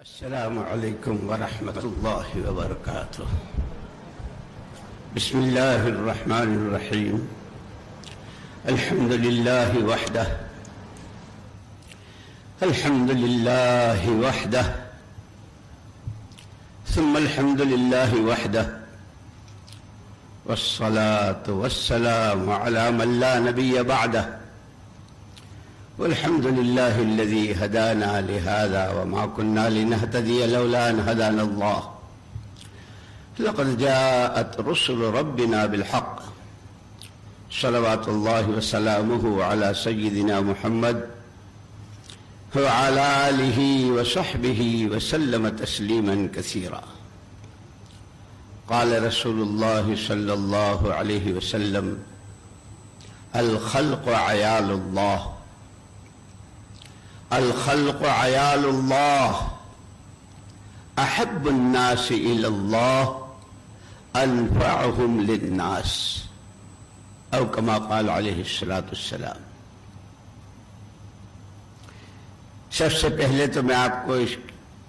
السلام علیکم ورحمۃ اللہ وبرکاتہ۔ بسم اللہ الرحمن الرحیم۔ الحمد للہ وحدہ الحمد للہ وحدہ ثم الحمد للہ وحدہ والصلاة والسلام على من لا نبی بعدہ والحمد لله الذي هدانا لهذا وما كنا لنهتدي لولا أن هدانا الله لقد جاءت رسل ربنا بالحق صلوات الله وسلامه على سيدنا محمد وعلى آله وصحبه وسلم تسليما كثيرا۔ قال رسول الله صلى الله عليه وسلم: الخلق عيال الله الخلق عيال الله احب الناس الى الله انفعهم للناس، او كما قال عليه الصلاة والسلام۔ سب سے پہلے تو میں آپ کو اس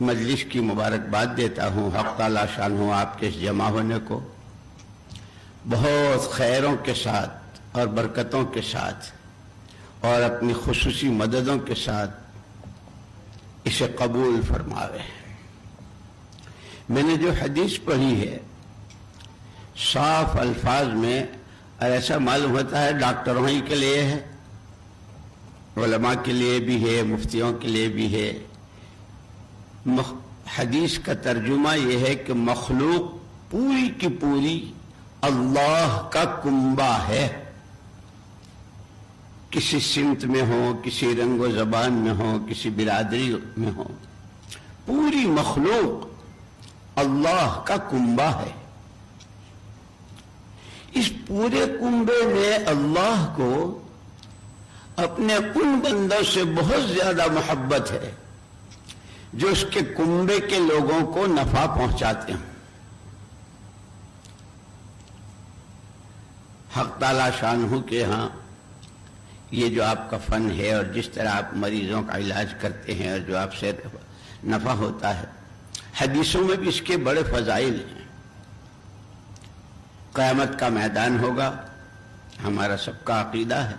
مجلس کی مبارکباد دیتا ہوں، حق تعالی شان ہو آپ کے اس جمع ہونے کو بہت خیروں کے ساتھ اور برکتوں کے ساتھ اور اپنی خصوصی مددوں کے ساتھ اسے قبول فرماوے۔ میں نے جو حدیث پڑھی ہے صاف الفاظ میں ایسا معلوم ہوتا ہے ڈاکٹروں ہی کے لیے ہے، علماء کے لیے بھی ہے، مفتیوں کے لیے بھی ہے۔ حدیث کا ترجمہ یہ ہے کہ مخلوق پوری کی پوری اللہ کا کنبہ ہے، کسی سمت میں ہو، کسی رنگ و زبان میں ہو، کسی برادری میں ہو، پوری مخلوق اللہ کا کنبہ ہے۔ اس پورے کنبے میں اللہ کو اپنے ان بندوں سے بہت زیادہ محبت ہے جو اس کے کنبے کے لوگوں کو نفع پہنچاتے ہیں۔ حق تعالی شانہ کے ہاں یہ جو آپ کا فن ہے اور جس طرح آپ مریضوں کا علاج کرتے ہیں اور جو آپ سے نفع ہوتا ہے، حدیثوں میں بھی اس کے بڑے فضائل ہیں۔ قیامت کا میدان ہوگا، ہمارا سب کا عقیدہ ہے۔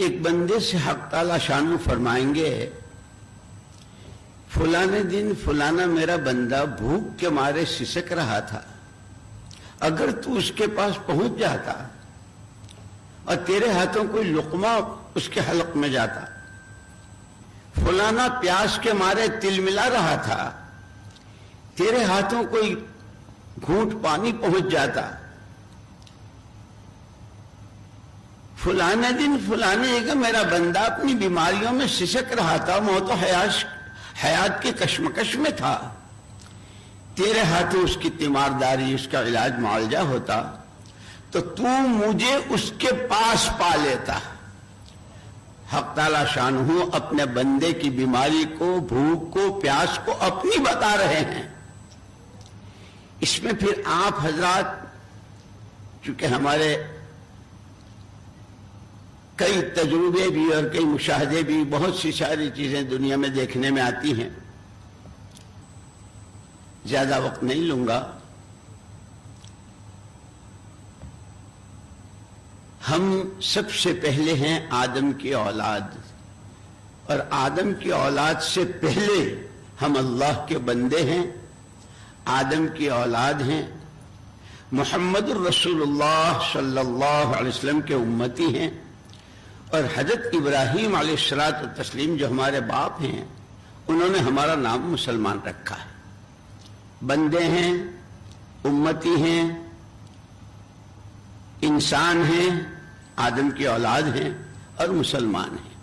ایک بندے سے حق تعالی شانہ فرمائیں گے فلانے دن فلانا میرا بندہ بھوک کے مارے سسک رہا تھا، اگر تو اس کے پاس پہنچ جاتا اور تیرے ہاتھوں کوئی لقمہ اس کے حلق میں جاتا، فلانا پیاس کے مارے تل ملا رہا تھا، تیرے ہاتھوں کوئی گھونٹ پانی پہنچ جاتا، فلانے دن فلانے کا میرا بندہ اپنی بیماریوں میں سسک رہا تھا، موت و حیات کی کشمکش میں تھا، تیرے ہاتھوں اس کی تیمارداری، اس کا علاج معالجہ ہوتا تو مجھے اس کے پاس پا لیتا۔ حق تعالی شانہ اپنے بندے کی بیماری کو، بھوک کو، پیاس کو اپنی بتا رہے ہیں۔ اس میں پھر آپ حضرات، چونکہ ہمارے کئی تجربے بھی اور کئی مشاہدے بھی، بہت سی ساری چیزیں دنیا میں دیکھنے میں آتی ہیں، زیادہ وقت نہیں لوں گا۔ ہم سب سے پہلے ہیں آدم کی اولاد، اور آدم کی اولاد سے پہلے ہم اللہ کے بندے ہیں، آدم کی اولاد ہیں، محمد الرسول اللہ صلی اللہ علیہ وسلم کے امتی ہیں، اور حضرت ابراہیم علیہ الصلوۃ والتسلیم جو ہمارے باپ ہیں انہوں نے ہمارا نام مسلمان رکھا ہے۔ بندے ہیں، امتی ہیں، انسان ہیں، آدم کی اولاد ہیں اور مسلمان ہیں۔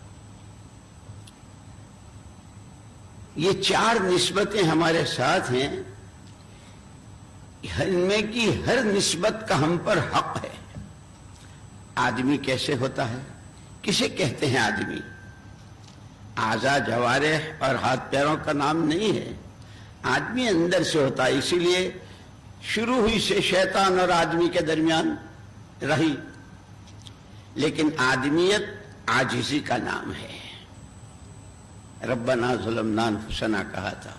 یہ چار نسبتیں ہمارے ساتھ ہیں، ان میں کی ہر نسبت کا ہم پر حق ہے۔ آدمی کیسے ہوتا ہے؟ کسے کہتے ہیں آدمی؟ اعضاء، جوارح اور ہاتھ پیروں کا نام نہیں ہے، آدمی اندر سے ہوتا ہے۔ اسی لیے شروع ہوئی سے شیطان اور آدمی کے درمیان رہی، لیکن آدمیت عاجزی کا نام ہے۔ ربنا ظلمنا انفسنا کہا تھا،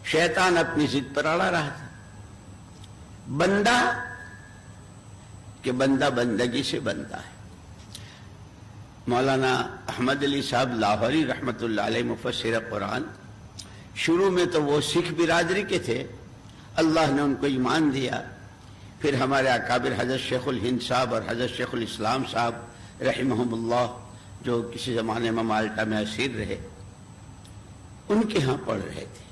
شیطان اپنی ضد پر اڑا رہا تھا، بندہ کہ بندہ بندگی سے بنتا ہے۔ مولانا احمد علی صاحب لاہوری رحمۃ اللہ علیہ مفسر قرآن، شروع میں تو وہ سکھ برادری کے تھے، اللہ نے ان کو ایمان دیا، پھر ہمارے اکابر حضرت شیخ الہند صاحب اور حضرت شیخ الاسلام صاحب رحمہم اللہ جو کسی زمانے میں مالٹا میں اسیر رہے، ان کے ہاں پڑھ رہے تھے۔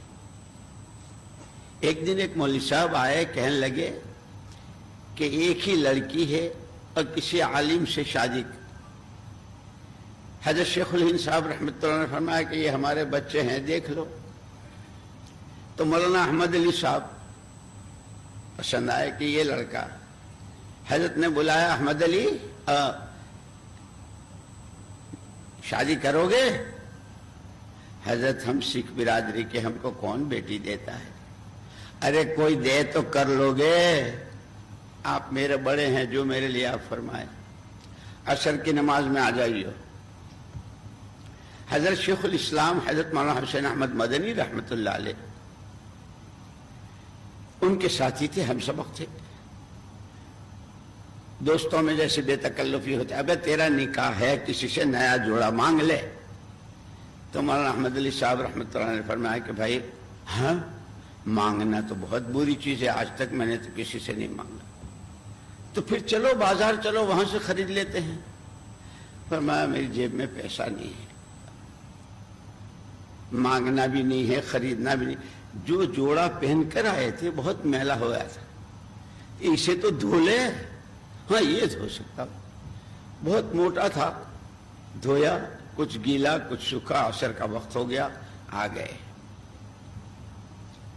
ایک دن ایک مولوی صاحب آئے، کہنے لگے کہ ایک ہی لڑکی ہے اور کسی عالم سے شادی۔ حضرت شیخ الہند صاحب رحمۃ اللہ نے فرمایا کہ یہ ہمارے بچے ہیں، دیکھ لو۔ تو مولانا احمد علی صاحب پسند آئے کہ یہ لڑکا، حضرت نے بلایا، احمد علی شادی کرو گے؟ حضرت ہم سکھ برادری کے، ہم کو کون بیٹی دیتا ہے؟ ارے کوئی دے تو کر لو گے، آپ میرے بڑے ہیں، جو میرے لیے آپ فرمائیں، عصر کی نماز میں آ جائیے۔ حضرت شیخ الاسلام حضرت مولانا حسین احمد مدنی رحمۃ اللہ علیہ ان کے ساتھی تھے، ہم سبق تھے، دوستوں میں جیسے بے تکلفی ہوتے، ابے تیرا نکاح ہے، کسی سے نیا جوڑا مانگ لے۔ تو مولانا احمد علی صاحب رحمۃ اللہ نے فرمایا کہ بھائی ہاں مانگنا تو بہت بری چیز ہے، آج تک میں نے تو کسی سے نہیں مانگا، تو پھر چلو بازار چلو، وہاں سے خرید لیتے ہیں۔ فرمایا میری جیب میں پیسہ نہیں ہے، مانگنا بھی نہیں ہے، خریدنا بھی نہیں۔ جو جوڑا پہن کر آئے تھے بہت میلا ہو گیا تھا، اسے تو دھو لے، ہاں یہ دھو سکتا، بہت موٹا تھا، دھویا، کچھ گیلا کچھ سوکھا، عصر کا وقت ہو گیا، آ گئے،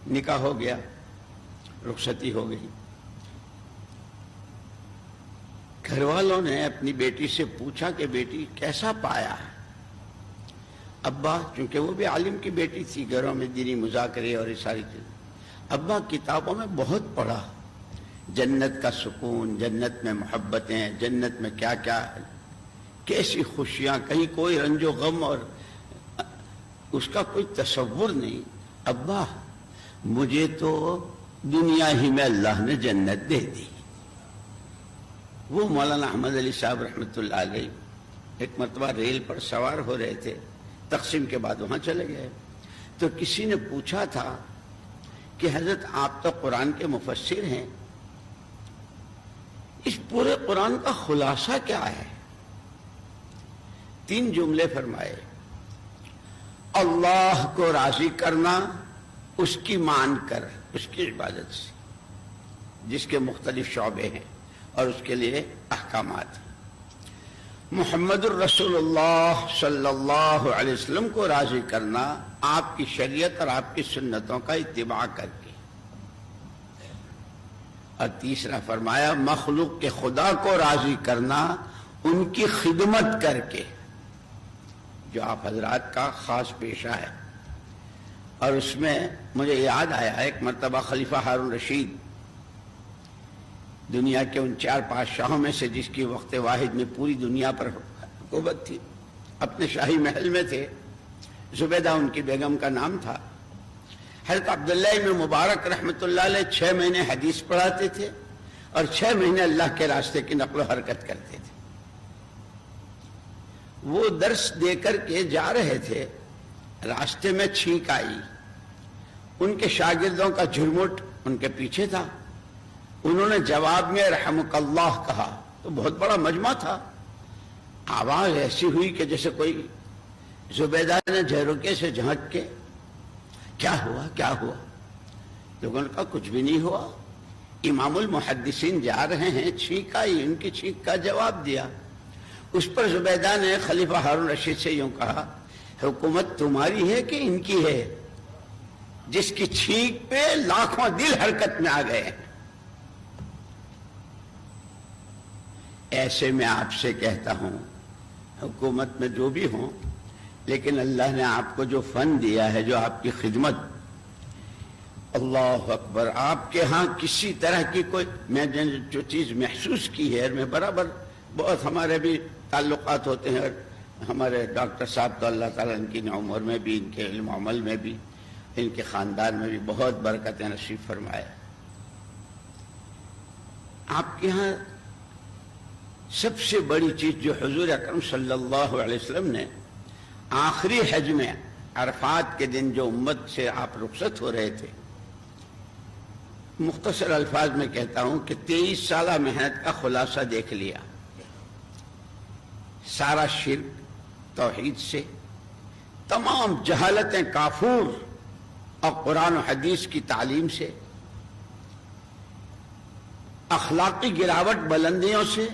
نکاح ہو گیا، رخصتی ہو گئی۔ گھر والوں نے اپنی بیٹی سے پوچھا کہ بیٹی کیسا پایا ہے؟ ابا، چونکہ وہ بھی عالم کی بیٹی تھی، گھروں میں دینی مذاکرے اور یہ ساری چیزیں، ابا کتابوں میں بہت پڑھا، جنت کا سکون، جنت میں محبتیں، جنت میں کیا کیا ہے، کیسی خوشیاں، کہیں کوئی رنج و غم اور اس کا کوئی تصور نہیں۔ ابا مجھے تو دنیا ہی میں اللہ نے جنت دے دی۔ وہ مولانا احمد علی صاحب رحمۃ اللہ علیہ ایک مرتبہ ریل پر سوار ہو رہے تھے، تقسیم کے بعد وہاں چلے گئے، تو کسی نے پوچھا تھا کہ حضرت آپ تو قرآن کے مفسر ہیں، اس پورے قرآن کا خلاصہ کیا ہے؟ 3 جملے فرمائے، اللہ کو راضی کرنا، اس کی مان کر، اس کی عبادت سے، جس کے مختلف شعبے ہیں اور اس کے لیے احکامات ہیں۔ محمد الرسول اللہ صلی اللہ علیہ وسلم کو راضی کرنا، آپ کی شریعت اور آپ کی سنتوں کا اتباع کر کے، اور تیسرا فرمایا مخلوق کے خدا کو راضی کرنا، ان کی خدمت کر کے، جو آپ حضرات کا خاص پیشہ ہے۔ اور اس میں مجھے یاد آیا ایک مرتبہ خلیفہ ہارون رشید، دنیا کے ان 4-5 شاہوں میں سے جس کی وقت واحد میں پوری دنیا پر حکومت تھی، اپنے شاہی محل میں تھے، زبیدہ ان کی بیگم کا نام تھا۔ حضرت عبداللہ ابن مبارک رحمۃ اللہ علیہ 6 مہینے حدیث پڑھاتے تھے اور 6 مہینے اللہ کے راستے کی نقل و حرکت کرتے تھے۔ وہ درس دے کر کے جا رہے تھے، راستے میں چھینک آئی، ان کے شاگردوں کا جھرمٹ ان کے پیچھے تھا، انہوں نے جواب میں رحمک اللہ کہا، تو بہت بڑا مجمع تھا، آواز ایسی ہوئی کہ جیسے کوئی، زبیدہ نے جھروکے سے جھانک کے کیا ہوا کیا ہوا؟ لوگوں نے کہا کچھ بھی نہیں ہوا، امام المحدثین جا رہے ہیں، چھینک آئی، ان کی چھینک کا جواب دیا۔ اس پر زبیدہ نے خلیفہ ہارون رشید سے یوں کہا، حکومت تمہاری ہے کہ ان کی ہے؟ جس کی چھینک پہ لاکھوں دل حرکت میں آ گئے ہیں۔ ایسے میں آپ سے کہتا ہوں، حکومت میں جو بھی ہوں، لیکن اللہ نے آپ کو جو فن دیا ہے، جو آپ کی خدمت، اللہ اکبر، آپ کے ہاں کسی طرح کی کوئی، میں جو چیز محسوس کی ہے، میں برابر بہت ہمارے بھی تعلقات ہوتے ہیں، ہمارے ڈاکٹر صاحب تو اللہ تعالیٰ ان کی عمر میں بھی، ان کے علم عمل میں بھی، ان کے خاندان میں بھی بہت برکت نصیب فرمائے۔ آپ کے یہاں سب سے بڑی چیز جو حضور اکرم صلی اللہ علیہ وسلم نے آخری حج میں عرفات کے دن جو امت سے آپ رخصت ہو رہے تھے، مختصر الفاظ میں کہتا ہوں کہ 23 سالہ محنت کا خلاصہ دیکھ لیا، سارا شرک توحید سے، تمام جہالتیں کافور اور قرآن و حدیث کی تعلیم سے، اخلاقی گراوٹ بلندیوں سے،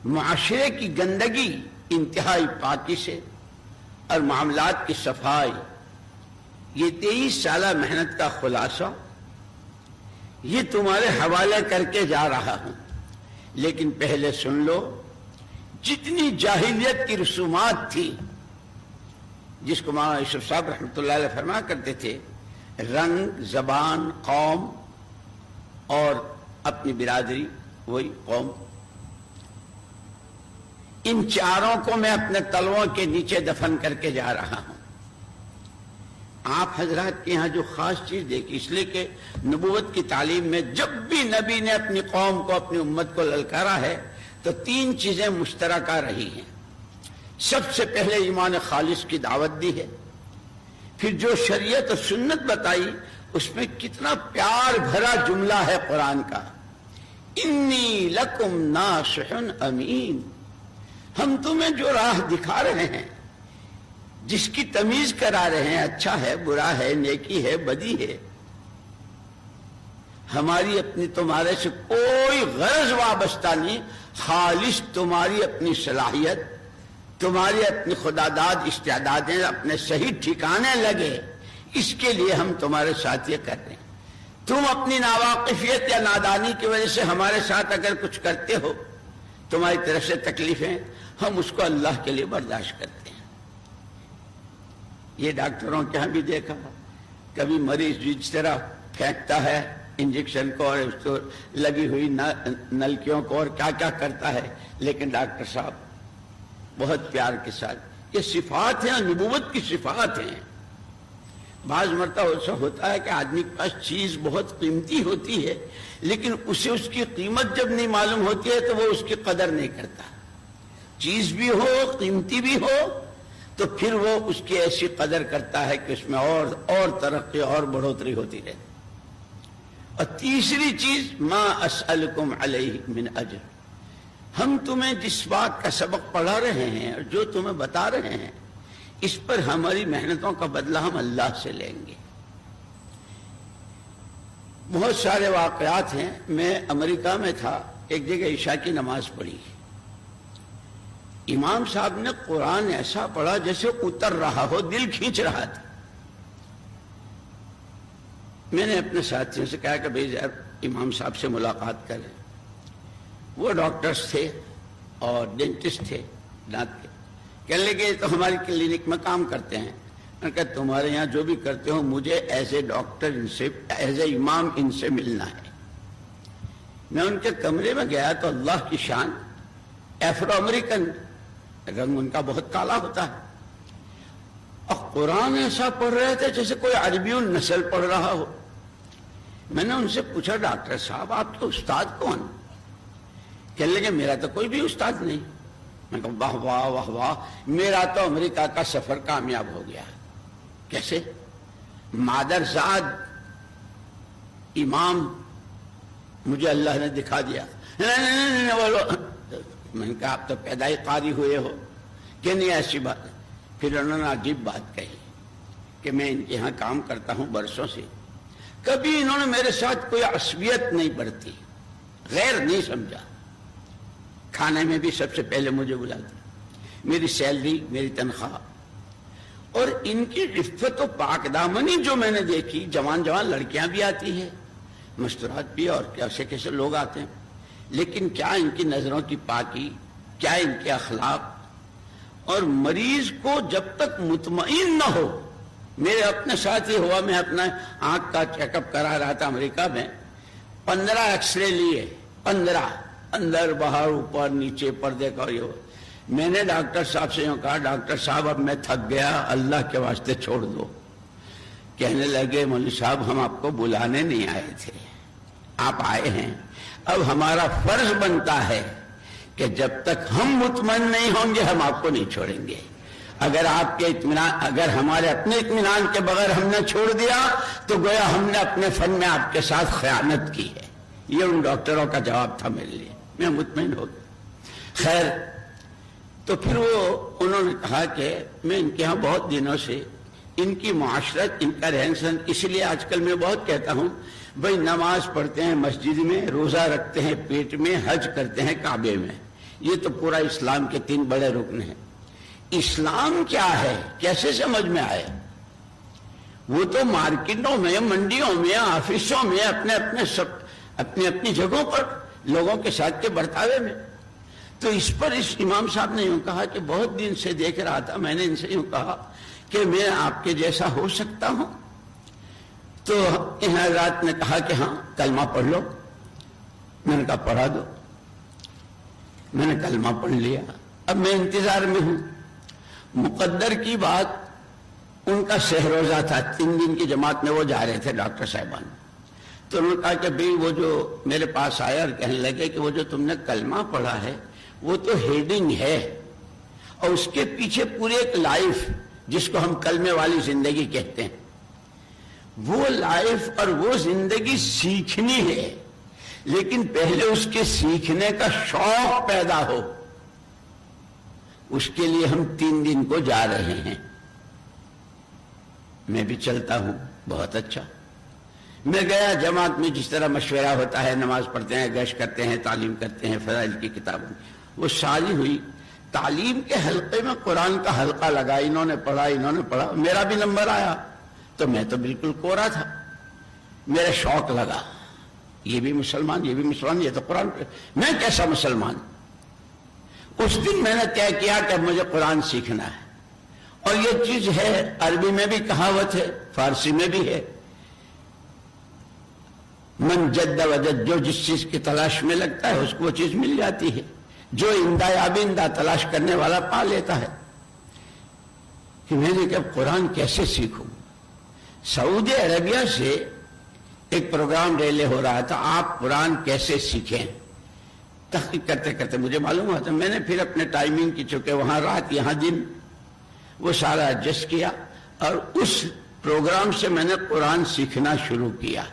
معاشرے کی گندگی انتہائی پاکی سے، اور معاملات کی صفائی، یہ 23 سالہ محنت کا خلاصہ یہ تمہارے حوالے کر کے جا رہا ہوں۔ لیکن پہلے سن لو، جتنی جاہلیت کی رسومات تھی، جس کو مولانا یوسف صاحب رحمۃ اللہ علیہ فرمایا کرتے تھے، رنگ، زبان، قوم اور اپنی برادری، وہی قوم، ان چاروں کو میں اپنے تلووں کے نیچے دفن کر کے جا رہا ہوں۔ آپ حضرات کے یہاں جو خاص چیز دیکھی، اس لیے کہ نبوت کی تعلیم میں جب بھی نبی نے اپنی قوم کو، اپنی امت کو للکارا ہے تو 3 چیزیں مشترکہ رہی ہیں۔ سب سے پہلے ایمان خالص کی دعوت دی ہے، پھر جو شریعت و سنت بتائی اس میں کتنا پیار بھرا جملہ ہے قرآن کا، انی لکم ناصح امین، ہم تمہیں جو راہ دکھا رہے ہیں، جس کی تمیز کرا رہے ہیں، اچھا ہے، برا ہے، نیکی ہے، بدی ہے، ہماری اپنی تمہارے سے کوئی غرض وابستہ نہیں، خالص تمہاری اپنی صلاحیت، تمہاری اپنی خداداد استعدادیں اپنے صحیح ٹھکانے لگے، اس کے لیے ہم تمہارے ساتھ یہ کر رہے ہیں۔ تم اپنی ناواقفیت یا نادانی کی وجہ سے ہمارے ساتھ اگر کچھ کرتے ہو، تمہاری طرف سے تکلیفیں، ہم اس کو اللہ کے لیے برداشت کرتے ہیں۔ یہ ڈاکٹروں کے ہاں بھی دیکھا، کبھی مریض جس طرح پھینکتا ہے انجیکشن کو اور اس کو لگی ہوئی نلکیوں کو اور کیا کیا کرتا ہے، لیکن ڈاکٹر صاحب بہت پیار کے ساتھ، یہ صفات ہیں، نبوت کی صفات ہیں۔ بعض مرتبہ ایسا ہوتا ہے کہ آدمی کے پاس چیز بہت قیمتی ہوتی ہے، لیکن اسے اس کی قیمت جب نہیں معلوم ہوتی ہے تو وہ اس کی قدر نہیں کرتا۔ چیز بھی ہو، قیمتی بھی ہو، تو پھر وہ اس کی ایسی قدر کرتا ہے کہ اس میں اور ترقی اور بڑھوتری ہوتی رہے۔ اور تیسری چیز، ما اسألکم علیہ من اجر، ہم تمہیں جس بات کا سبق پڑھا رہے ہیں اور جو تمہیں بتا رہے ہیں، اس پر ہماری محنتوں کا بدلہ ہم اللہ سے لیں گے۔ بہت سارے واقعات ہیں۔ میں امریکہ میں تھا، ایک جگہ عشاء کی نماز پڑھی، امام صاحب نے قرآن ایسا پڑھا جیسے اتر رہا ہو، دل کھینچ رہا تھا۔ میں نے اپنے ساتھیوں سے کہا کہ بھائی ذرا امام صاحب سے ملاقات کریں۔ وہ ڈاکٹرز تھے اور ڈینٹسٹ تھے، دانت کے۔ کہنے لگے تو ہماری کلینک میں کام کرتے ہیں۔ میں نے کہا تمہارے یہاں جو بھی کرتے ہو، مجھے ایز اے ڈاکٹر ان سے، ایز اے امام ان سے ملنا ہے۔ میں ان کے کمرے میں گیا تو اللہ کی شان، افرو امریکن، رنگ ان کا بہت کالا ہوتا ہے، اور قرآن ایسا پڑھ رہے تھے جیسے کوئی عربی النسل پڑھ رہا ہو۔ میں نے ان سے پوچھا ڈاکٹر صاحب آپ کے استاد کون؟ کہنے لگے میرا تو کوئی بھی استاد نہیں۔ میں کہا واہ واہ واہ واہ، میرا تو امریکہ کا سفر کامیاب ہو گیا۔ کیسے؟ مادرزاد امام مجھے اللہ نے دکھا دیا۔ میں نے کہا آپ تو پیدائی قاری ہوئے ہو کہ نہیں ایسی بات؟ پھر انہوں نے عجیب بات کہی کہ میں ان کے ہاں کام کرتا ہوں برسوں سے، کبھی انہوں نے میرے ساتھ کوئی عصبیت نہیں برتی، غیر نہیں سمجھا۔ کھانے میں بھی سب سے پہلے مجھے بلاتے، میری سیلری، میری تنخواہ، اور ان کی عفت و پاک دامنی جو میں نے دیکھی، جوان جوان لڑکیاں بھی آتی ہیں، مستورات بھی، اور کیسے کیسے لوگ آتے ہیں، لیکن کیا ان کی نظروں کی پاکی، کیا ان کے اخلاق۔ اور مریض کو جب تک مطمئن نہ ہو، میرے اپنے ساتھ ہی ہوا، میں اپنا آنکھ کا چیک اپ کرا رہا تھا امریکہ میں، 15 ایکس رے لیے، 15 اندر باہر اوپر نیچے پردے کا، میں نے ڈاکٹر صاحب سے یوں کہا ڈاکٹر صاحب اب میں تھک گیا اللہ کے واسطے چھوڑ دو. کہنے لگے مولوی صاحب ہم آپ کو بلانے نہیں آئے تھے آپ آئے ہیں. اب ہمارا فرض بنتا ہے کہ جب تک ہم مطمئن نہیں ہوں گے ہم آپ کو نہیں چھوڑیں گے. اگر آپ کے اطمینان اگر ہمارے اپنے اطمینان کے بغیر ہم نے چھوڑ دیا تو گویا ہم نے اپنے فن میں آپ کے ساتھ خیانت کی ہے. یہ ان ڈاکٹروں کا جواب تھا میرے لیے. میں مطمئن ہو گیا. خیر تو پھر انہوں نے کہا کہ میں ان کے ہاں بہت دنوں سے ان کی معاشرت ان کا رہن سہن اس لیے آج کل میں بہت کہتا ہوں بھائی نماز پڑھتے ہیں مسجد میں روزہ رکھتے ہیں پیٹ میں حج کرتے ہیں کعبے میں. یہ تو پورا اسلام کے 3 بڑے رکن ہیں. اسلام کیا ہے کیسے سمجھ میں آئے؟ وہ تو مارکیٹوں میں منڈیوں میں آفسوں میں اپنے اپنی جگہوں پر لوگوں کے ساتھ کے برتاوے میں. تو اس پر اس امام صاحب نے یوں کہا کہ بہت دن سے دیکھ رہا تھا. میں نے ان سے یوں کہا کہ میں آپ کے جیسا ہو سکتا ہوں؟ تو ان حضرات نے کہا کہ ہاں کلمہ پڑھ لو. میں نے کہا پڑھا دو. میں نے کلمہ پڑھ لیا. اب میں انتظار میں ہوں. مقدر کی بات ان کا سہروزہ تھا 3 دن کی جماعت میں وہ جا رہے تھے ڈاکٹر صاحبان. تو انہوں نے کہا کہ بھئی وہ جو میرے پاس آیا اور کہنے لگے کہ وہ جو تم نے کلمہ پڑھا ہے وہ تو ہیڈنگ ہے اور اس کے پیچھے پورے ایک لائف جس کو ہم کلمے والی زندگی کہتے ہیں وہ لائف اور وہ زندگی سیکھنی ہے لیکن پہلے اس کے سیکھنے کا شوق پیدا ہو. اس کے لیے ہم 3 دن کو جا رہے ہیں. میں بھی چلتا ہوں. بہت اچھا. میں گیا جماعت میں جس طرح مشورہ ہوتا ہے نماز پڑھتے ہیں گشت کرتے ہیں تعلیم کرتے ہیں فضائل کی کتابیں وہ شادی ہوئی. تعلیم کے حلقے میں قرآن کا حلقہ لگا. انہوں نے پڑھا میرا بھی نمبر آیا تو میں تو بالکل کورا تھا. میرا شوق لگا یہ بھی مسلمان یہ تو قرآن میں کیسا مسلمان. اس دن میں نے طے کیا کہ مجھے قرآن سیکھنا ہے. اور یہ چیز ہے عربی میں بھی کہاوت ہے فارسی میں بھی ہے من جد وجد جو جس چیز کی تلاش میں لگتا ہے اس کو وہ چیز مل جاتی ہے. جو اندہ یابندہ تلاش کرنے والا پا لیتا ہے. کہ میں نے کہا قرآن کیسے سیکھوں. سعودی عربیہ سے ایک پروگرام ریلے ہو رہا تھا آپ قرآن کیسے سیکھیں. تحقیق کرتے کرتے مجھے معلوم ہوا تھا. میں نے پھر اپنے ٹائمنگ کی چونکہ وہاں رات یہاں دن وہ سارا ایڈجسٹ کیا اور اس پروگرام سے میں نے قرآن سیکھنا شروع کیا.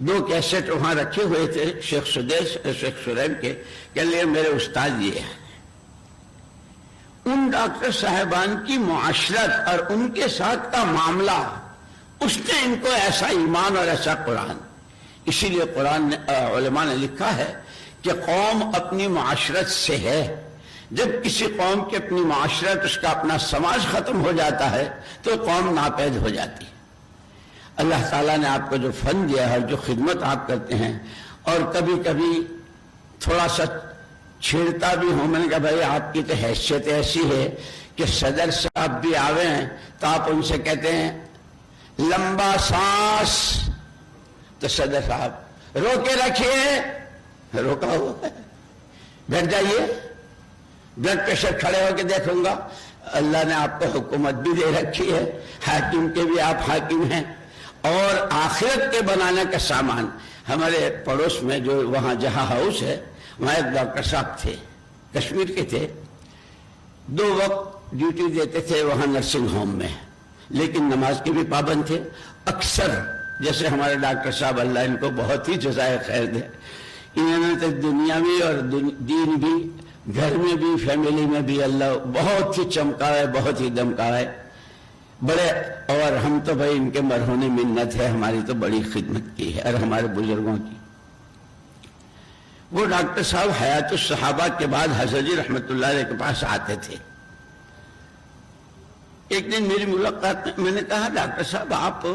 2 کیسٹ وہاں رکھے ہوئے تھے شیخ سدیش اور شیخ شریف کے کہ لئے میرے استاد یہ ہے. ان ڈاکٹر صاحبان کی معاشرت اور ان کے ساتھ کا معاملہ اس نے ان کو ایسا ایمان اور ایسا قرآن. اسی لیے قرآن علماء نے لکھا ہے کہ قوم اپنی معاشرت سے ہے. جب کسی قوم کی اپنی معاشرت اس کا اپنا سماج ختم ہو جاتا ہے تو قوم ناپید ہو جاتی ہے. اللہ تعالیٰ نے آپ کو جو فن دیا ہے جو خدمت آپ کرتے ہیں اور کبھی کبھی تھوڑا سا چھیڑتا بھی ہوں. میں نے کہا بھائی آپ کی تو حیثیت ایسی ہے کہ صدر صاحب بھی آوے ہیں تو آپ ان سے کہتے ہیں لمبا سانس تو صدر صاحب روکے رکھیے روکا ہوا ہے بیٹھ جائیے بلڈ پریشر کھڑے ہو کے دیکھوں گا. اللہ نے آپ کو حکومت بھی دے رکھی ہے حاکم کے بھی آپ حاکم ہیں اور آخرت کے بنانے کا سامان. ہمارے پڑوس میں جو وہاں جہاں ہاؤس ہے وہاں ایک ڈاکٹر صاحب تھے کشمیر کے تھے. 2 وقت ڈیوٹی دیتے تھے وہاں نرسنگ ہوم میں لیکن نماز کے بھی پابند تھے. اکثر جیسے ہمارے ڈاکٹر صاحب اللہ ان کو بہت ہی جزائے خیر دے انہوں نے تو دنیا بھی اور دین بھی گھر میں بھی فیملی میں بھی اللہ بہت ہی چمکا ہے بہت ہی دمکا ہے بڑے. اور ہم تو بھائی ان کے مرہون منت ہے ہماری تو بڑی خدمت کی ہے اور ہمارے بزرگوں کی. وہ ڈاکٹر صاحب حیات الصحابہ کے بعد حضرت جی رحمت اللہ علیہ کے پاس آتے تھے. ایک دن میری ملاقات میں نے کہا ڈاکٹر صاحب آپ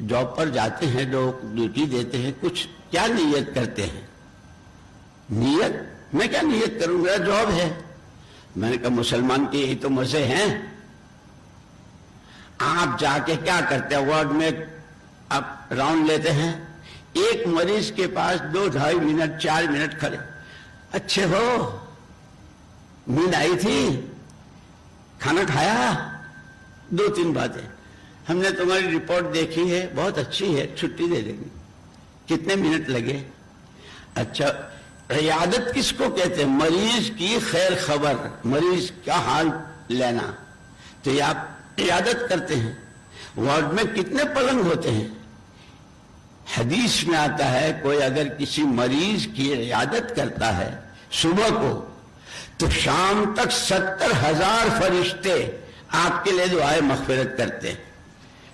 جاب پر جاتے ہیں لوگ ڈیوٹی دیتے ہیں کچھ کیا نیت کرتے ہیں. نیت میں کیا نیت کروں گا جاب ہے. میں نے کہا مسلمان کے یہی تو مزے ہیں. آپ جا کے کیا کرتے ہیں وارڈ میں آپ راؤنڈ لیتے ہیں ایک مریض کے پاس 2-2.5 منٹ 4 منٹ کھڑے اچھے ہو نیند آئی تھی؟ کھانا کھایا؟ 2-3 باتیں. ہم نے تمہاری رپورٹ دیکھی ہے، بہت اچھی ہے، چھٹی دے دیں گے. کتنے منٹ لگے؟ اچھا، عیادت کس کو کہتے ہیں؟ مریض کی خیر خبر، مریض کا حال لینا. تو یہ آپ عیادت کرتے ہیں. وارڈ میں کتنے پلنگ ہوتے ہیں؟ حدیث میں آتا ہے کوئی اگر کسی مریض کی عیادت کرتا ہے صبح کو تو شام تک 70,000 فرشتے آپ کے لیے دعائے مغفرت کرتے ہیں.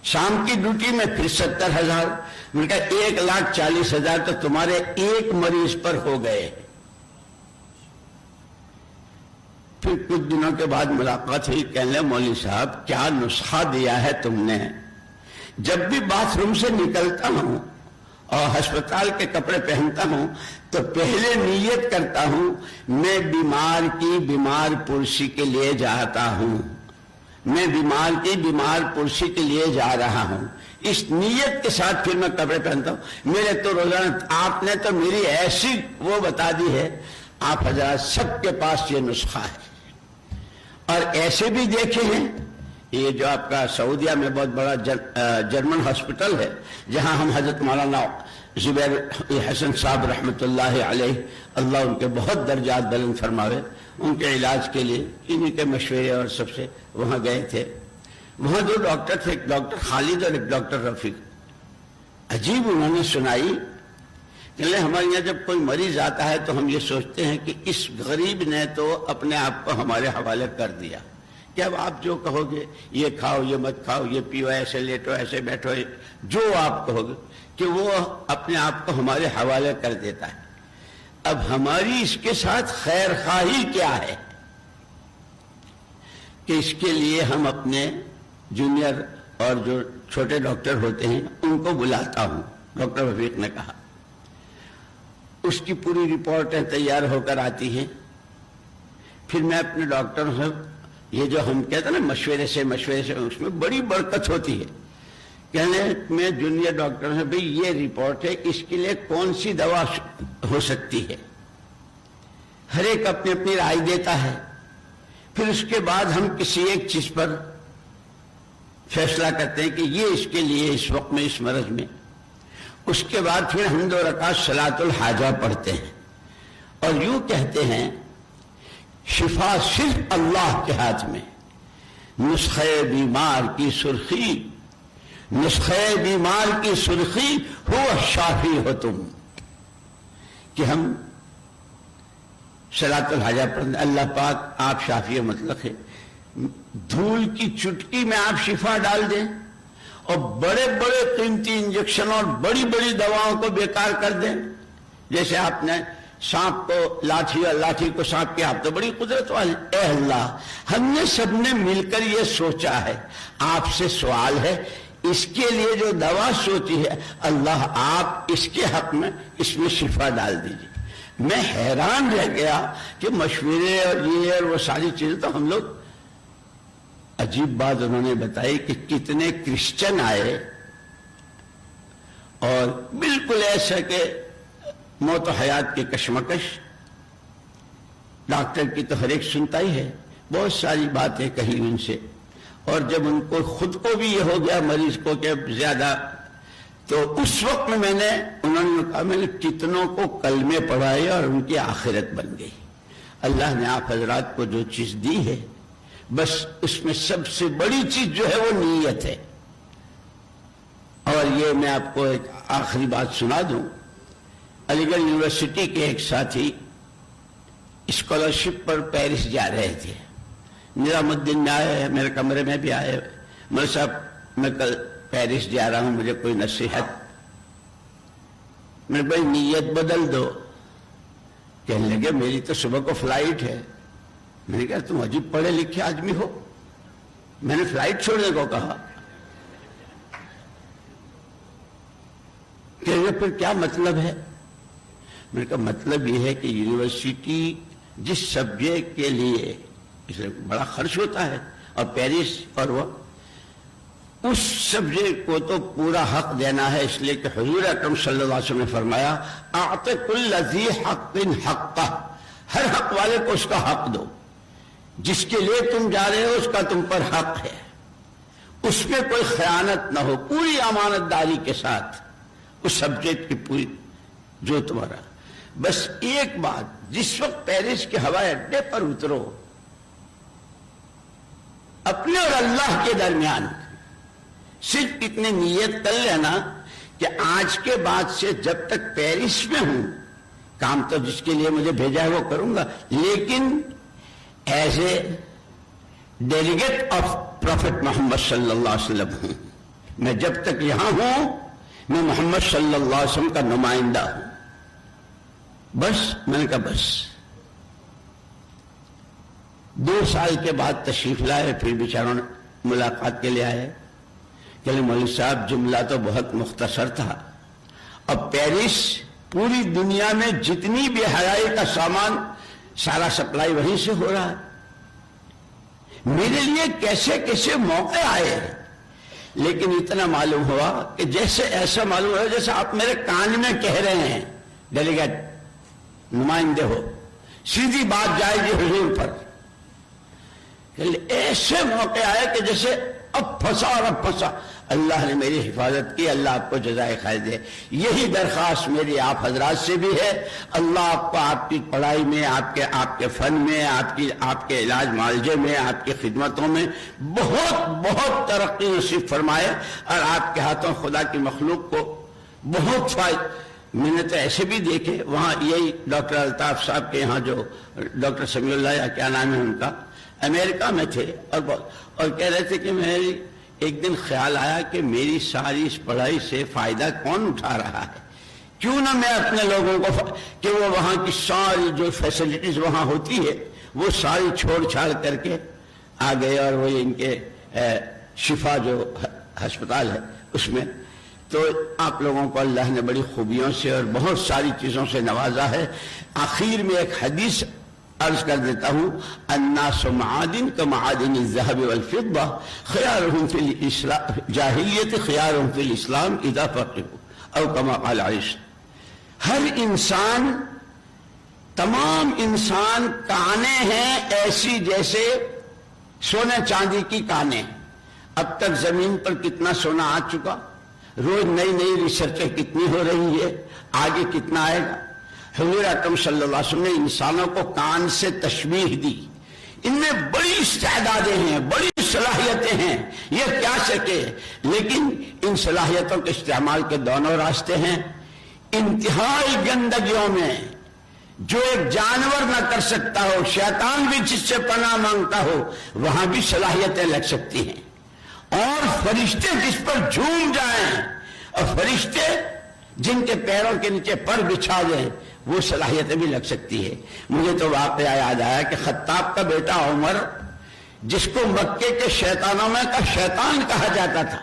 شام کی ڈیوٹی میں پھر 70,000، میں نے کہا 1,40,000 تو تمہارے ایک مریض پر ہو گئے. پھر کچھ دنوں کے بعد ملاقات ہوئی. کہنے لگے مولوی صاحب کیا نسخہ دیا ہے تم نے؟ جب بھی باتھ روم سے نکلتا ہوں اور ہسپتال کے کپڑے پہنتا ہوں تو پہلے نیت کرتا ہوں میں بیمار کی بیمار پرسی کے لیے جاتا ہوں، میں بیمار کی بیمار پرسی کے لیے جا رہا ہوں. اس نیت کے ساتھ پھر میں کپڑے پہنتا ہوں. میرے تو روزانہ آپ نے تو میری ایسی وہ بتا دی ہے. آپ حضرات سب کے پاس یہ نسخہ ہے اور ایسے بھی دیکھے ہیں. یہ جو آپ کا سعودیہ میں بہت بڑا جرمن ہاسپٹل ہے جہاں ہم حضرت مولانا زبیر حسن صاحب رحمۃ اللہ علیہ، اللہ ان کے بہت درجات بلند فرماوے، ان کے علاج کے لیے انہی کے مشورے اور سب سے وہاں گئے تھے. وہاں 2 ڈاکٹر تھے، ایک ڈاکٹر خالد اور ایک ڈاکٹر رفیق. عجیب انہوں نے سنائی کہ ہمارے یہاں جب کوئی مریض آتا ہے تو ہم یہ سوچتے ہیں کہ اس غریب نے تو اپنے آپ کو ہمارے حوالے کر دیا کہ اب آپ جو کہو گے، یہ کھاؤ یہ مت کھاؤ، یہ پیو، ایسے لیٹو ایسے بیٹھو، جو آپ کہو گے کہ وہ اپنے آپ کو ہمارے حوالے کر دیتا ہے. اب ہماری اس کے ساتھ خیر خواہی کیا ہے کہ اس کے لیے ہم اپنے جونیئر اور جو چھوٹے ڈاکٹر ہوتے ہیں ان کو بلاتا ہوں. ڈاکٹر رفیق نے کہا اس کی پوری رپورٹیں تیار ہو کر آتی ہیں. پھر میں اپنے ڈاکٹر سے یہ جو ہم کہتے ہیں نا مشورے سے اس میں بڑی برکت ہوتی ہے. کہنے میں جونیئر ڈاکٹر سے بھئی یہ رپورٹ ہے، اس کے لیے کون سی دوا ہو سکتی ہے؟ ہر ایک اپنی اپنی رائے دیتا ہے. پھر اس کے بعد ہم کسی ایک چیز پر فیصلہ کرتے ہیں کہ یہ اس کے لیے اس وقت میں اس مرض میں. اس کے بعد پھر ہم 2 رکعت صلاۃ الحاجہ پڑھتے ہیں اور یوں کہتے ہیں شفا صرف اللہ کے ہاتھ میں. نسخہ بیمار کی سرخی، نسخہ بیمار کی سرخی ہو شافی ہو تم. کہ ہم صلاۃ الحاجہ پڑھتے، اللہ پاک آپ شافی مطلق ہے. دھول کی چٹکی میں آپ شفا ڈال دیں اور بڑے بڑے قیمتی انجیکشن اور بڑی بڑی دواؤں کو بیکار کر دیں. جیسے آپ نے سانپ کو لاٹھی کو سانپ کی، آپ تو بڑی قدرت والے. اے اللہ، ہم نے سب نے مل کر یہ سوچا ہے، آپ سے سوال ہے اس کے لیے جو دوا سوچی ہے اللہ آپ اس کے حق میں اس میں شفا ڈال دیجیے. میں حیران رہ گیا کہ مشورے اور یہ اور وہ ساری چیزیں تو ہم لوگ. عجیب بات انہوں نے بتائی کہ کتنے کرسچن آئے اور بالکل ایسا کہ موت و حیات کی کشمکش. ڈاکٹر کی تو ہر ایک سنتا ہی ہے، بہت ساری باتیں کہی ان سے. اور جب ان کو خود کو بھی یہ ہو گیا مریض کو کہ زیادہ، تو اس وقت میں انہوں نے کہا میں نے کتنوں کو کلمے پڑھائے اور ان کی آخرت بن گئی. اللہ نے آپ حضرات کو جو چیز دی ہے بس اس میں سب سے بڑی چیز جو ہے وہ نیت ہے. اور یہ میں آپ کو ایک آخری بات سنا دوں. علی گڑھ یونیورسٹی کے ایک ساتھی اسکالرشپ پر پیرس جا رہے تھے. نظام الدین میں آئے، میرے کمرے میں بھی آئے. مولوی صاحب میں کل پیرس جا رہا ہوں، مجھے کوئی نصیحت. میں نے بھائی نیت بدل دو. کہنے لگے میری تو صبح کو فلائٹ ہے. میں نے کہا تم عجیب پڑھے لکھے آدمی ہو، میں نے فلائٹ چھوڑنے کو کہا. کہ پھر کیا مطلب ہے؟ میں نے کہا مطلب یہ ہے کہ یونیورسٹی جس سبجیکٹ کے لیے اس لیے بڑا خرچ ہوتا ہے اور پیرس اور وہ اس سبجیکٹ کو تو پورا حق دینا ہے. اس لیے کہ حضور اکرم صلی اللہ علیہ وسلم نے فرمایا اعط کل ذی حق حقہ، ہر حق والے کو اس کا حق دو. جس کے لیے تم جا رہے ہو اس کا تم پر حق ہے، اس میں کوئی خیانت نہ ہو، پوری امانت داری کے ساتھ اس سبجیکٹ کی پوری جو تمہارا. بس ایک بات، جس وقت پیرس کے ہوائی اڈے پر اترو، اپنے اور اللہ کے درمیان صرف اتنی نیت کر لینا کہ آج کے بعد سے جب تک پیرس میں ہوں، کام تو جس کے لیے مجھے بھیجا ہے وہ کروں گا، لیکن as a delegate of prophet Muhammad صلی اللہ علیہ وسلم ہوں. میں جب تک یہاں ہوں میں محمد صلی اللہ علیہ وسلم کا نمائندہ ہوں. بس میں نے کہا بس. 2 سال کے بعد تشریف لائے، پھر بیچاروں نے ملاقات کے لیے آئے کہ مولوی صاحب جملہ تو بہت مختصر تھا، اب پیرس پوری دنیا میں جتنی بھی حیائی کا سامان سارا سپلائی وہیں سے ہو رہا ہے، میرے لیے کیسے کیسے موقع آئے، لیکن اتنا معلوم ہوا کہ جیسے ایسا معلوم ہوا جیسے آپ میرے کان میں کہہ رہے ہیں، ڈیلیگیٹ نمائندے ہو، سیدھی بات جائے گی حضور پر. ایسے موقع آئے کہ جیسے اب پھنسا اور اب پھنسا. اللہ نے میری حفاظت کی، اللہ آپ کو جزائے خیر دے. یہی درخواست میری آپ حضرات سے بھی ہے، اللہ آپ کو آپ کی پڑھائی میں، آپ کے فن میں، آپ کے علاج معالجے میں، آپ کی خدمتوں میں بہت بہت ترقی نصیب فرمائے، اور آپ کے ہاتھوں خدا کی مخلوق کو بہت فائدہ. میں نے تو ایسے بھی دیکھے وہاں، یہی ڈاکٹر الطاف صاحب کے یہاں جو ڈاکٹر سمیع اللہ یا کیا نام ہے ان کا، امریکہ میں تھے، اور کہہ رہے تھے کہ میری ایک دن خیال آیا کہ میری ساری اس پڑھائی سے فائدہ کون اٹھا رہا ہے، کیوں نہ میں اپنے لوگوں کو کہ وہ وہاں کی ساری جو فیسلٹیز وہاں ہوتی ہے وہ ساری چھوڑ چھاڑ کر کے آ گئے، اور وہ ان کے شفا جو ہسپتال ہے اس میں. تو آپ لوگوں کو اللہ نے بڑی خوبیوں سے اور بہت ساری چیزوں سے نوازا ہے. آخر میں ایک حدیث عرض کر دیتا ہوں، الناس معادن کمعادن الذهب والفضة خيارهم في الجاہلیت خيارهم في الاسلام اذا فقهوا او كما قال عائشہ. ہر انسان، تمام انسان کانے ہیں ایسی جیسے سونے چاندی کی کانے. اب تک زمین پر کتنا سونا آ چکا، روز نئی نئی ریسرچیں کتنی ہو رہی ہے، آگے کتنا آئے گا. حضور اکرم صلی اللہ علیہ وسلم نے انسانوں کو کان سے تشبیہ دی. ان میں بڑی استعدادیں ہیں، بڑی صلاحیتیں ہیں، یہ کیا سکے، لیکن ان صلاحیتوں کے استعمال کے دونوں راستے ہیں. انتہائی گندگیوں میں جو ایک جانور نہ کر سکتا ہو، شیطان بھی جس سے پناہ مانگتا ہو، وہاں بھی صلاحیتیں لگ سکتی ہیں. اور فرشتے جس پر جھوم جائیں، اور فرشتے جن کے پیروں کے نیچے پر بچھا دیں، وہ صلاحیتیں بھی لگ سکتی ہے. مجھے تو واقعہ یاد آیا کہ خطاب کا بیٹا عمر، جس کو مکے کے شیطانوں میں کا شیطان کہا جاتا تھا،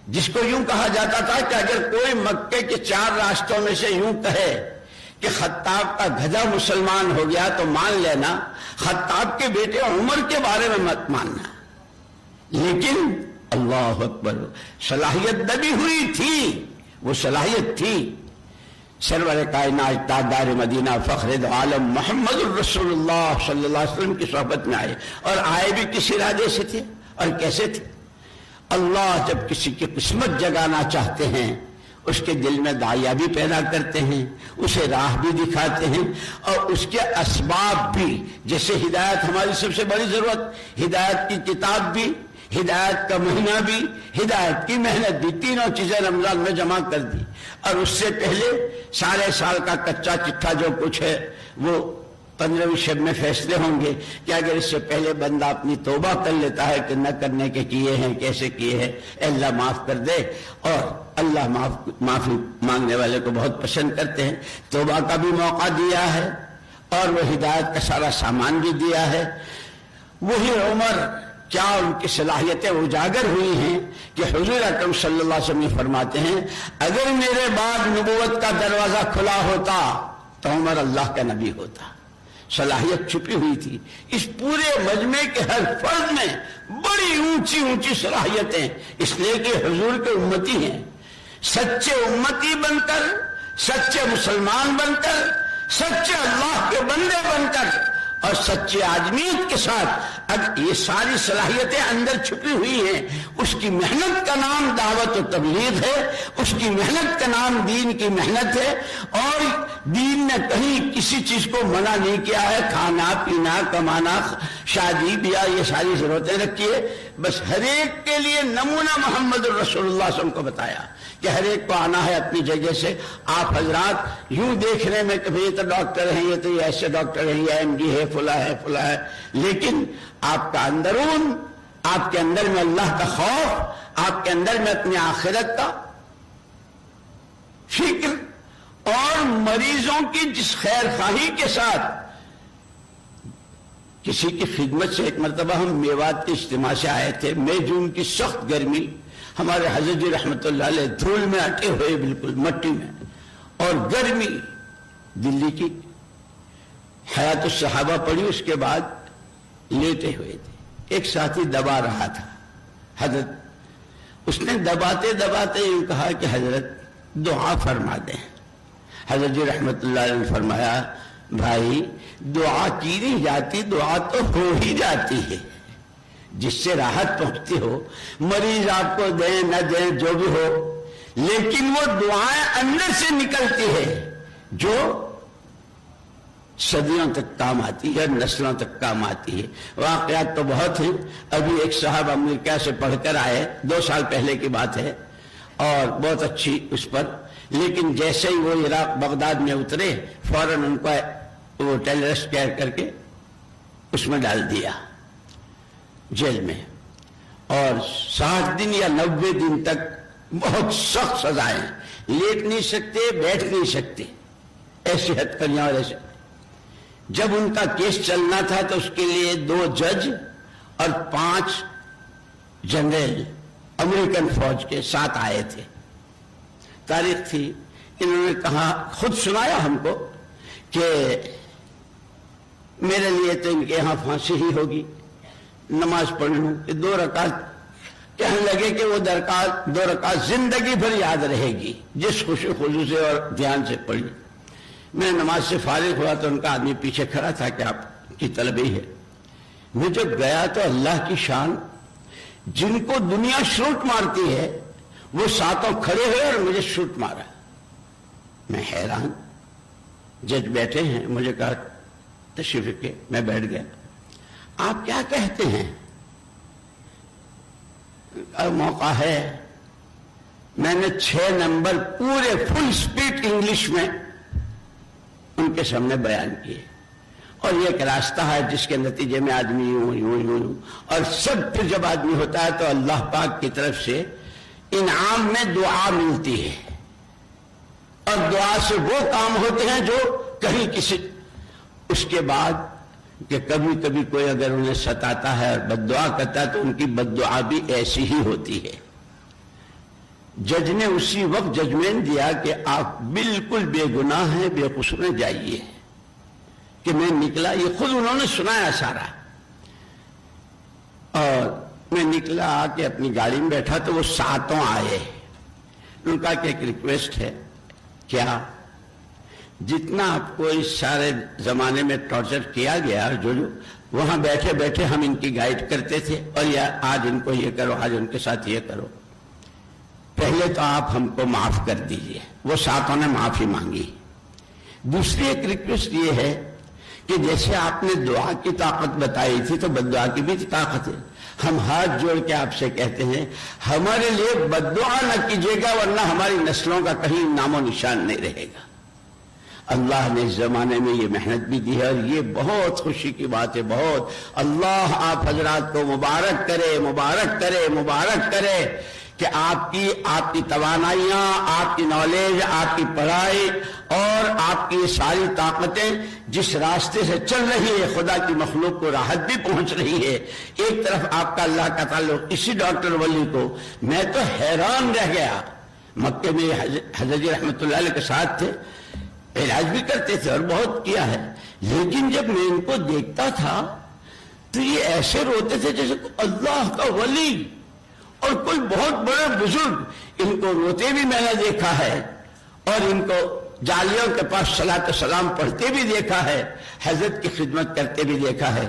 جس کو یوں کہا جاتا تھا کہ اگر کوئی مکے کے 4 راستوں میں سے یوں کہے کہ خطاب کا گدھا مسلمان ہو گیا تو مان لینا، خطاب کے بیٹے عمر کے بارے میں مت ماننا. لیکن اللہ اکبر، صلاحیت دبی ہوئی تھی، وہ صلاحیت تھی. سرور کائنات تاجدار مدینہ فخر عالم محمد الرسول اللہ صلی اللہ علیہ وسلم کی صحبت میں آئے، اور آئے بھی کس ارادے سے تھے اور کیسے تھے. اللہ جب کسی کی قسمت جگانا چاہتے ہیں اس کے دل میں داعیہ بھی پیدا کرتے ہیں، اسے راہ بھی دکھاتے ہیں، اور اس کے اسباب بھی. جیسے ہدایت ہماری سب سے بڑی ضرورت، ہدایت کی کتاب بھی، ہدایت کا مہینہ بھی، ہدایت کی محنت بھی، تینوں چیزیں رمضان میں جمع کر دی. اور اس سے پہلے سارے سال کا کچا چٹھا جو کچھ ہے وہ 15ویں شب میں فیصلے ہوں گے کہ اگر اس سے پہلے بندہ اپنی توبہ کر لیتا ہے کہ نہ کرنے کے کیے ہیں، کیسے کیے ہیں، اللہ معاف کر دے. اور اللہ معافی مانگنے والے کو بہت پسند کرتے ہیں. توبہ کا بھی موقع دیا ہے اور وہ ہدایت کا سارا سامان بھی دیا ہے. وہی عمر کیا ان کی صلاحیتیں اجاگر ہوئی ہیں کہ حضور اکرم صلی اللہ علیہ وسلم فرماتے ہیں اگر میرے بعد نبوت کا دروازہ کھلا ہوتا تو عمر اللہ کا نبی ہوتا. صلاحیت چھپی ہوئی تھی. اس پورے مجمع کے ہر فرد میں بڑی اونچی اونچی صلاحیتیں، اس لیے کہ حضور کے امتی ہیں. سچے امتی بن کر، سچے مسلمان بن کر، سچے اللہ کے بندے بن کر اور سچے آدمیت کے ساتھ اب یہ ساری صلاحیتیں اندر چھپی ہوئی ہیں. اس کی محنت کا نام دعوت و تبلیغ ہے, اس کی محنت کا نام دین کی محنت ہے, اور دین نے کہیں کسی چیز کو منع نہیں کیا ہے. کھانا پینا کمانا شادی بیاہ یہ ساری ضرورتیں رکھی ہے, بس ہر ایک کے لیے نمونہ محمد الرسول اللہ صلی اللہ علیہ وسلم کو بتایا کہ ہر ایک کو آنا ہے اپنی جگہ سے. آپ حضرات یوں دیکھنے میں کہ یہ تو ڈاکٹر ہیں, یہ تو یہ ایسے ڈاکٹر ہیں, یہ ایم ڈی ہے, فلاں ہے فلاں ہے, لیکن آپ کا اندرون, آپ کے اندر میں اللہ کا خوف, آپ کے اندر میں اپنی آخرت کا فکر, اور مریضوں کی جس خیر خواہی کے ساتھ کسی کی خدمت سے. ایک مرتبہ ہم میوات کے اجتماع سے آئے تھے, مئی جون کی سخت گرمی, ہمارے حضرت جی رحمت اللہ علیہ دھول میں اٹے ہوئے بالکل مٹی میں, اور گرمی دلی کی. حیات الصحابہ پڑھی, اس کے بعد لیٹے ہوئے تھے. ایک ساتھی دبا رہا تھا حضرت, اس نے دباتے دباتے یوں کہا کہ حضرت دعا فرما دیں. حضرت جی رحمت اللہ علیہ نے فرمایا, بھائی دعا کی نہیں جاتی, دعا تو ہو ہی جاتی ہے. جس سے راحت پہنچتی ہو, مریض آپ کو دیں نہ دیں جو بھی ہو, لیکن وہ دعائیں اندر سے نکلتی ہے جو صدیوں تک کام آتی ہے, نسلوں تک کام آتی ہے. واقعات تو بہت ہیں. ابھی ایک صاحب امریکہ سے پڑھ کر آئے, 2 سال پہلے کی بات ہے, اور بہت اچھی اس پر, لیکن جیسے ہی وہ عراق بغداد میں اترے فوراً ان کو وہ ٹیررسٹ کیئر کر کے اس میں ڈال دیا جیل میں, اور 60 دن یا 90 دن تک بہت سخت سزائیں, لیٹ نہیں سکتے, بیٹھ نہیں سکتے, ایسی ہتھکڑیاں. اور ایسے جب ان کا کیس چلنا تھا تو اس کے لیے 2 جج اور 5 جنرل امریکن فوج کے ساتھ آئے تھے. تاریخ تھی, انہوں نے کہا, خود سنایا ہم کو کہ میرے لیے تو ان کے یہاں پھانسی ہی ہوگی, نماز پڑھ لوں کہ 2 رکعت. کہنے لگے کہ وہ 2 رکعت زندگی بھر یاد رہے گی, جس خوشی خضوع سے اور دھیان سے پڑھی. میں نماز سے فارغ ہوا تو ان کا آدمی پیچھے کھڑا تھا کہ آپ کی طلب ہی ہے. میں جب گیا تو اللہ کی شان, جن کو دنیا شوٹ مارتی ہے وہ ساتوں کھڑے ہوئے اور مجھے شوٹ مارا. میں حیران. جج بیٹھے ہیں, مجھے کہا تشریف کے, میں بیٹھ گیا. آپ کیا کہتے ہیں؟ موقع ہے. میں نے 6 نمبر پورے فل سپیڈ انگلش میں ان کے سامنے بیان کیے, اور یہ ایک راستہ ہے جس کے نتیجے میں آدمی یوں یوں یوں یوں, اور سب پھر جب آدمی ہوتا ہے تو اللہ پاک کی طرف سے انعام میں دعا ملتی ہے, اور دعا سے وہ کام ہوتے ہیں جو کہیں کسی. اس کے بعد کہ کبھی کبھی کوئی اگر انہیں ستاتا ہے اور بد دعا کرتا ہے تو ان کی بد دعا بھی ایسی ہی ہوتی ہے. جج نے اسی وقت ججمنٹ دیا کہ آپ بالکل بے گناہ ہیں, بے قصور ہیں, جائیے. کہ میں نکلا, یہ خود انہوں نے سنایا سارا, اور میں نکلا آ کے اپنی گاڑی میں بیٹھا تو وہ ساتوں آئے. ان کا کہ ایک ریکویسٹ ہے. کیا؟ جتنا آپ کو اس سارے زمانے میں ٹارچر کیا گیا, جو وہاں بیٹھے بیٹھے ہم ان کی گائیڈ کرتے تھے, اور یا آج ان کو یہ کرو, آج ان کے ساتھ یہ کرو, پہلے تو آپ ہم کو معاف کر دیجئے. وہ ساتوں نے معافی مانگی. دوسری ایک ریکویسٹ یہ ہے کہ جیسے آپ نے دعا کی طاقت بتائی تھی تو بد دعا کی بھی طاقت ہے. ہم ہاتھ جوڑ کے آپ سے کہتے ہیں ہمارے لیے بد دعا نہ کیجیے گا, ورنہ ہماری نسلوں کا کہیں نام و نشان نہیں رہے گا. اللہ نے اس زمانے میں یہ محنت بھی دی ہے, اور یہ بہت خوشی کی بات ہے. بہت اللہ آپ حضرات کو مبارک کرے, مبارک کرے, مبارک کرے کہ آپ کی توانائیاں, آپ کی نالج, آپ کی پڑھائی اور آپ کی ساری طاقتیں جس راستے سے چل رہی ہے, خدا کی مخلوق کو راحت بھی پہنچ رہی ہے. ایک طرف آپ کا اللہ کا تعلق. اسی ڈاکٹر ولی کو میں تو حیران رہ گیا. مکے میں حضرت رحمت اللہ علیہ کے ساتھ تھے, علاج بھی کرتے تھے اور بہت کیا ہے, لیکن جب میں ان کو دیکھتا تھا تو یہ ایسے روتے تھے جیسے اللہ کا ولی اور کوئی بہت بڑے بزرگ. ان کو روتے بھی میں نے دیکھا ہے, اور ان کو جالیوں کے پاس صلاۃ و سلام پڑھتے بھی دیکھا ہے. حضرت کی خدمت کرتے بھی دیکھا ہے.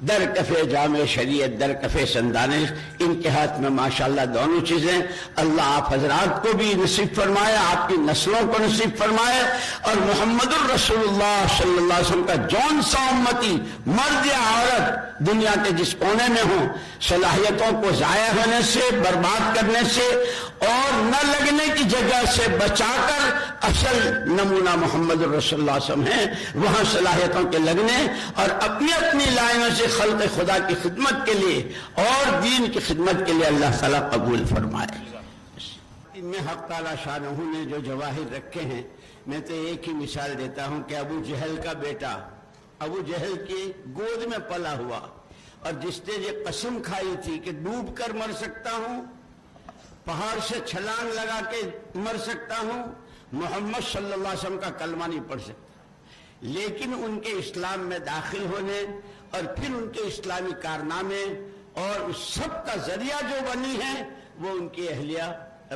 در کفے جامع شریعت، در کفے سندانش، ان کے ہاتھ میں ماشاءاللہ دونوں چیزیں. اللہ آپ حضرات کو بھی نصیب فرمائے، آپ کی نسلوں کو نصیب فرمائے، اور محمد الرسول اللہ صلی اللہ علیہ وسلم کا جون سا امتی مرد یا عورت دنیا کے جس کونے میں ہوں، صلاحیتوں کو ضائع ہونے سے، برباد کرنے سے اور نہ لگنے کی جگہ سے بچا کر اصل نمونہ محمد الرسول اللہ صلی اللہ علیہ وسلم ہیں، وہاں صلاحیتوں کے لگنے اور اپنی اپنی لائنوں سے خلق خدا کی خدمت کے لیے اور دین کی خدمت کے لیے اللہ تعالیٰ قبول فرمائے. ان میں حق تعالیٰ شانہ نے جو جواہر رکھے ہیں، میں تو ایک ہی مثال دیتا ہوں کہ ابو جہل کا بیٹا ابو جہل کی گود میں پلا ہوا، اور جس نے یہ قسم کھائی تھی کہ ڈوب کر مر سکتا ہوں، پہاڑ سے چھلانگ لگا کے مر سکتا ہوں، محمد صلی اللہ علیہ وسلم کا کلمہ نہیں پڑھ سکتا، لیکن ان کے اسلام میں داخل ہونے اور پھر ان کے اسلامی کارنامے اور اس سب کا ذریعہ جو بنی ہیں وہ ان کی اہلیہ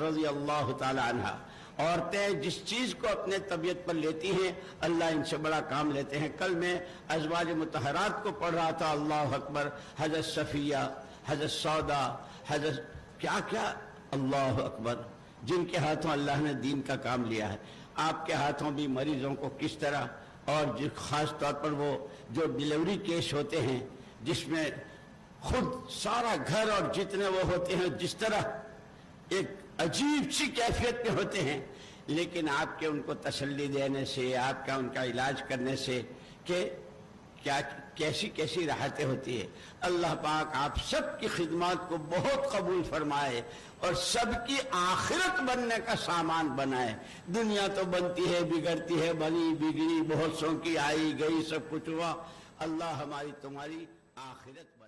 رضی اللہ تعالی عنہ. عورتیں جس چیز کو اپنے طبیعت پر لیتی ہیں اللہ ان سے بڑا کام لیتے ہیں. کل میں ازواج مطہرات کو پڑھ رہا تھا، اللہ اکبر، حضرت صفیہ، حضرت سودا، حضرت کیا کیا، اللہ اکبر، جن کے ہاتھوں اللہ نے دین کا کام لیا ہے. آپ کے ہاتھوں بھی مریضوں کو کس طرح، اور خاص طور پر وہ جو ڈیلیوری کیس ہوتے ہیں جس میں خود سارا گھر اور جتنے وہ ہوتے ہیں جس طرح ایک عجیب سی کیفیت میں ہوتے ہیں، لیکن آپ کے ان کو تسلی دینے سے، آپ کا ان کا علاج کرنے سے کہ کیا کیسی کیسی راحتیں ہوتی ہے. اللہ پاک آپ سب کی خدمات کو بہت قبول فرمائے اور سب کی آخرت بننے کا سامان بنائے. دنیا تو بنتی ہے، بگڑتی ہے، بنی بگڑی بہت سوں کی، آئی گئی، سب کچھ ہوا. اللہ ہماری تمہاری آخرت